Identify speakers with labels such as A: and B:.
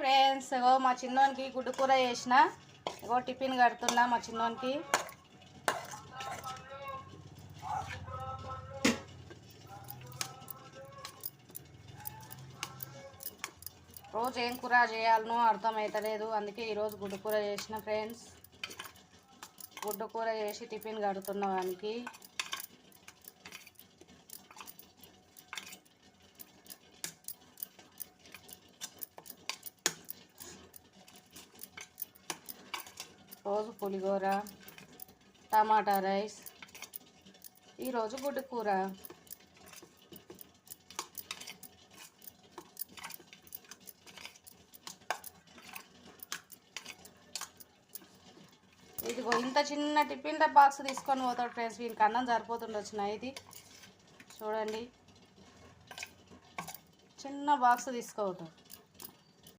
A: Friends, ఇగో మా చిన్నోనికి గుడ్డు కూర చేసిన. ఇగో టిఫిన్ కడుతున్నా మా చిన్నోనికి. రోజు ఏం కూర చేయాలనో అర్థమవుతలేదు, అందుకే ఈరోజు గుడ్డు కూర చేసిన ఫ్రెండ్స్. గుడ్డు కూర చేసి టిఫిన్ కడుతున్నా వానికి. రోజు పులిహోర, టమాటా రైస్, ఈరోజు గుడ్డు కూర. ఇదిగో ఇంత చిన్న టిఫిన్ బాక్స్ తీసుకొని పోతాడు ఫ్రెండ్స్. వీనికి అన్నం సరిపోతుండొచ్చిన ఇది చూడండి, చిన్న బాక్స్ తీసుకోతాడు.